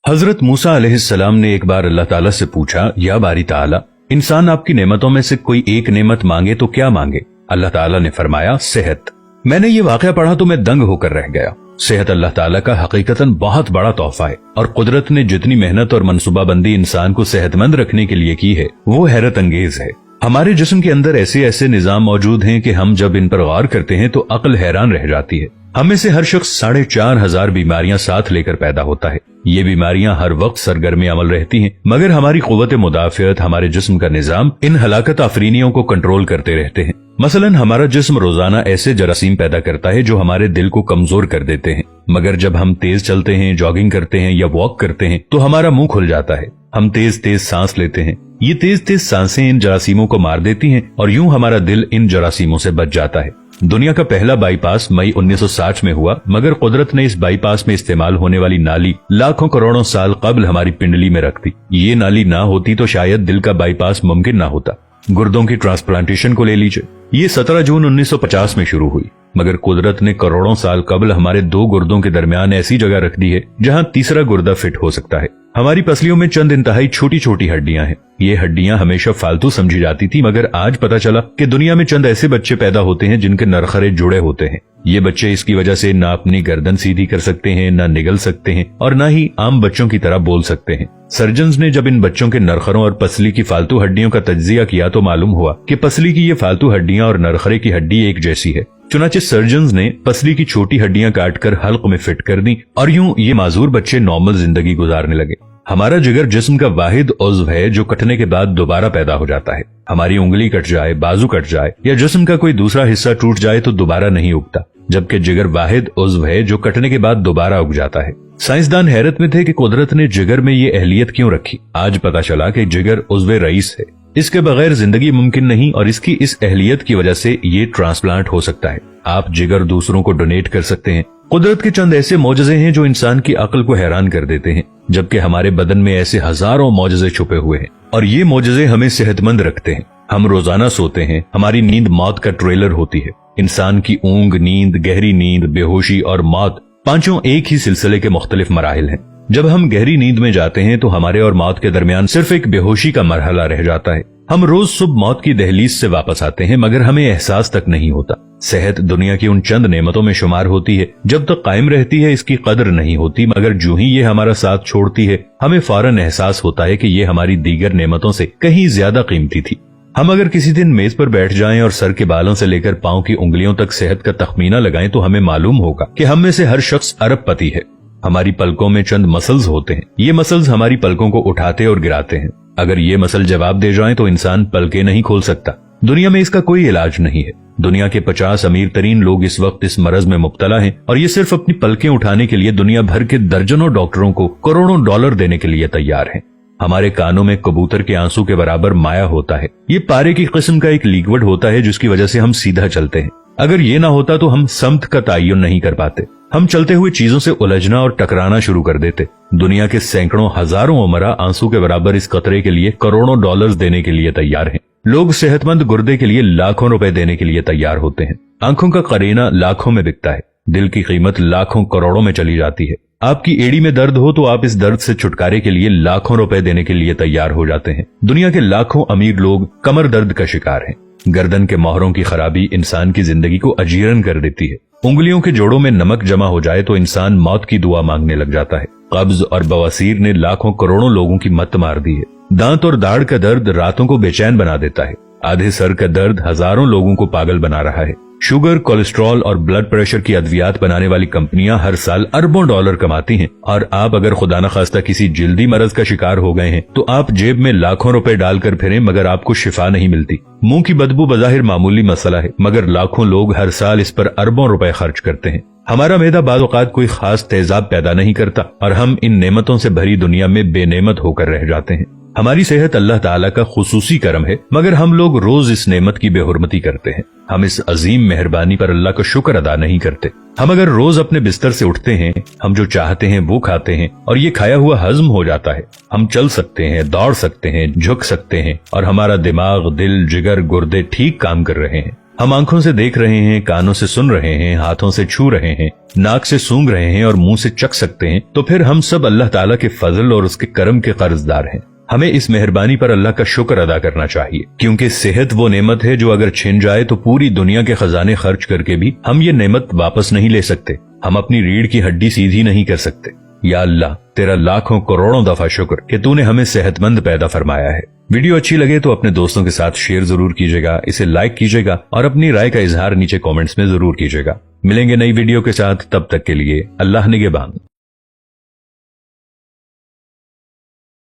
हजरत मूसा अलैहिस्सलाम ने एक बार अल्लाह ताला से पूछा, या बारी ताला, इंसान आपकी नेमतों में से कोई एक नेमत मांगे तो क्या मांगे? अल्लाह ताला ने फरमाया, सेहत। मैंने ये वाकया पढ़ा तो मैं दंग होकर रह गया। सेहत अल्लाह ताला का हकीकतन बहुत बड़ा तोहफा है और कुदरत ने जितनी मेहनत और मनसूबाबंदी इंसान को सेहतमंद रखने के लिए की है वो हैरत अंगेज है। हमारे जिस्म के अंदर ऐसे ऐसे निजाम मौजूद हैं कि हम जब इन पर गौर करते हैं तो अक्ल हैरान रह जाती है। हमें से हर शख्स 4,500 बीमारियां साथ लेकर पैदा होता है। ये बीमारियां हर वक्त सरगर्म अमल रहती हैं, मगर हमारी कुव्वत मुदाफियत, हमारे जिस्म का निजाम इन हलाकत आफरीनियों को कंट्रोल करते रहते हैं। मसलन हमारा जिस्म रोजाना ऐसे जरासीम पैदा करता है जो हमारे दिल को कमजोर कर देते हैं, मगर जब हम तेज चलते हैं, जॉगिंग करते हैं या वॉक करते हैं तो हमारा मुंह खुल जाता है। हम तेज तेज सांस लेते हैं, ये तेज तेज सांसें इन जरासीमों को मार देती हैं और यूं हमारा दिल इन जरासीमों से बच जाता है। दुनिया का पहला बाईपास मई 1960 में हुआ, मगर कुदरत ने इस बाईपास में इस्तेमाल होने वाली नाली लाखों करोड़ों साल कबल हमारी पिंडली में रख दी। ये नाली ना होती तो शायद दिल का बाईपास मुमकिन ना होता। गुर्दों की ट्रांसप्लांटेशन को ले लीजिए, ये 17 जून 1950 में शुरू हुई, मगर कुदरत ने करोड़ों साल कबल हमारे 2 गुर्दों के दरमियान ऐसी जगह रख दी है जहां तीसरा गुर्दा फिट हो सकता है। हमारी पसलियों में चंद इंतहाई छोटी छोटी हड्डियां हैं। ये हड्डियां हमेशा फालतू समझी जाती थी, मगर आज पता चला कि दुनिया में चंद ऐसे बच्चे पैदा होते हैं जिनके नरखरे जुड़े होते हैं। ये बच्चे इसकी वजह से ना अपनी गर्दन सीधी कर सकते हैं, ना निगल सकते हैं और ना ही आम बच्चों की तरह बोल सकते हैं। सर्जन्स ने जब इन बच्चों के नरखरों और पसली की फालतू हड्डियों का तज्जिया किया तो मालूम हुआ कि पसली की ये फालतू हड्डियां और नरखरे की हड्डी एक जैसी है। चुनाचे सर्जन्स ने पसली की छोटी हड्डियां काटकर हल्क में फिट कर दी और यूं ये माजूर बच्चे नॉर्मल जिंदगी गुजारने लगे। हमारा जिगर जिस्म का वाहिद उज़्व है जो कटने के बाद दोबारा पैदा हो जाता है। हमारी उंगली कट जाए, बाजू कट जाए या जिस्म का कोई दूसरा हिस्सा टूट जाए तो दोबारा नहीं उगता, जबकि जिगर वाहिद उज़्व है जो कटने के बाद दोबारा उग जाता है। साइंसदान हैरत में थे कि कुदरत ने जिगर में ये अहलियत क्यों रखी। आज पता चला कि जिगर उज़्व रईस है, इसके बगैर जिंदगी मुमकिन नहीं और इसकी इस अहलियत की वजह से ये ट्रांसप्लांट हो सकता है। आप जिगर दूसरों को डोनेट कर सकते हैं। कुदरत के चंद ऐसे मौजज़े हैं जो इंसान की अक्ल को हैरान कर देते हैं, जबकि हमारे बदन में ऐसे हजारों मौजज़े छुपे हुए हैं और ये मौजज़े हमें सेहतमंद रखते हैं। हम रोजाना सोते हैं, हमारी नींद मौत का ट्रेलर होती है। इंसान की ऊंग, नींद, गहरी नींद, बेहोशी और मौत पांचों एक ही सिलसिले के मुख्तलिफ मराहिल हैं। जब हम गहरी नींद में जाते हैं तो हमारे और मौत के दरमियान सिर्फ एक बेहोशी का मरहला रह जाता है। हम रोज सुबह मौत की दहलीज से वापस आते हैं, मगर हमें एहसास तक नहीं होता। सेहत दुनिया की उन चंद नेमतों में शुमार होती है, जब तक कायम रहती है इसकी कदर नहीं होती, मगर जो ही ये हमारा साथ छोड़ती है हमें फौरन एहसास होता है कि ये हमारी दीगर नेमतों से कहीं ज्यादा कीमती थी। हम अगर किसी दिन मेज पर बैठ जाएं और सर के बालों से लेकर पांव की उंगलियों तक सेहत का तखमीना लगाएं तो हमें मालूम होगा कि हम में से हर शख्स अरबपति है। हमारी पलकों में चंद मसल्स होते हैं, ये मसल्स हमारी पलकों को उठाते और गिराते हैं। अगर ये मसल जवाब दे जाएं तो इंसान पलकें नहीं खोल सकता। दुनिया में इसका कोई इलाज नहीं है। दुनिया के 50 अमीर तरीन लोग इस वक्त इस मरज में मुब्तला हैं और ये सिर्फ अपनी पलकें उठाने के लिए दुनिया भर के दर्जनों डॉक्टरों को करोड़ों डॉलर देने के लिए तैयार हैं। हमारे कानों में कबूतर के आंसू के बराबर माया होता है। ये पारे की किस्म का एक लिक्विड होता है जिसकी वजह से हम सीधा चलते हैं। अगर ये ना होता तो हम समत का तयन नहीं कर पाते। हम चलते हुए चीजों से उलझना और टकराना शुरू कर देते। दुनिया के सैकड़ों हजारों उमरा आंसू के बराबर इस कतरे के लिए करोड़ों डॉलर्स देने के लिए तैयार हैं। लोग सेहतमंद गुर्दे के लिए लाखों रुपए देने के लिए तैयार होते हैं। आंखों का करीना लाखों में बिकता है। दिल की कीमत लाखों करोड़ों में चली जाती है। आपकी एड़ी में दर्द हो तो आप इस दर्द से छुटकारे के लिए लाखों रुपए देने के लिए तैयार हो जाते हैं। दुनिया के लाखों अमीर लोग कमर दर्द का शिकार हैं। गर्दन के मोहरों की खराबी इंसान की जिंदगी को अजीरन कर देती है। उंगलियों के जोड़ों में नमक जमा हो जाए तो इंसान मौत की दुआ मांगने लग जाता है। कब्ज और बवासीर ने लाखों करोड़ों लोगों की मत मार दी है। दांत और दाढ़ का दर्द रातों को बेचैन बना देता है। आधे सर का दर्द हजारों लोगों को पागल बना रहा है। शुगर, कोलेस्ट्रॉल और ब्लड प्रेशर की अद्वियात बनाने वाली कंपनियां हर साल अरबों डॉलर कमाती हैं और आप अगर खुदा न खास्ता किसी जिल्दी मरज का शिकार हो गए हैं तो आप जेब में लाखों रुपए डालकर फिरें मगर आपको शिफा नहीं मिलती। मुंह की बदबू बज़ाहिर मामूली मसला है, मगर लाखों लोग हर साल इस पर अरबों रुपए खर्च करते हैं। हमारा मैदा बाज़ औक़ात कोई खास तेजाब पैदा नहीं करता और हम इन नेमतों से भरी दुनिया में बेनेमत होकर रह जाते हैं। हमारी सेहत अल्लाह ताला का खुसूसी करम है, मगर हम लोग रोज इस नेमत की बेहुरमती करते हैं। हम इस अजीम मेहरबानी पर अल्लाह का शुक्र अदा नहीं करते। हम अगर रोज अपने बिस्तर से उठते हैं, हम जो चाहते हैं वो खाते हैं और ये खाया हुआ हजम हो जाता है। हम चल सकते हैं, दौड़ सकते हैं, झुक सकते हैं और हमारा दिमाग, दिल, जिगर, गुर्दे ठीक काम कर रहे हैं। हम आंखों से देख रहे हैं, कानों से सुन रहे हैं, हाथों से छू रहे हैं, नाक से सूंघ रहे हैं और मुंह से चख सकते हैं, तो फिर हम सब अल्लाह ताला के फजल और उसके करम के कर्जदार हैं। हमें इस मेहरबानी पर अल्लाह का शुक्र अदा करना चाहिए, क्योंकि सेहत वो नेमत है जो अगर छिन जाए तो पूरी दुनिया के खजाने खर्च करके भी हम ये नेमत वापस नहीं ले सकते। हम अपनी रीढ़ की हड्डी सीधी नहीं कर सकते। या अल्लाह, तेरा लाखों करोड़ों दफा शुक्र कि तूने हमें सेहतमंद पैदा फरमाया है। वीडियो अच्छी लगे तो अपने दोस्तों के साथ शेयर जरूर कीजिएगा, इसे लाइक कीजिएगा और अपनी राय का इजहार नीचे कमेंट्स में जरूर कीजिएगा। मिलेंगे नई वीडियो के साथ, तब तक के लिए अल्लाह निगहबान।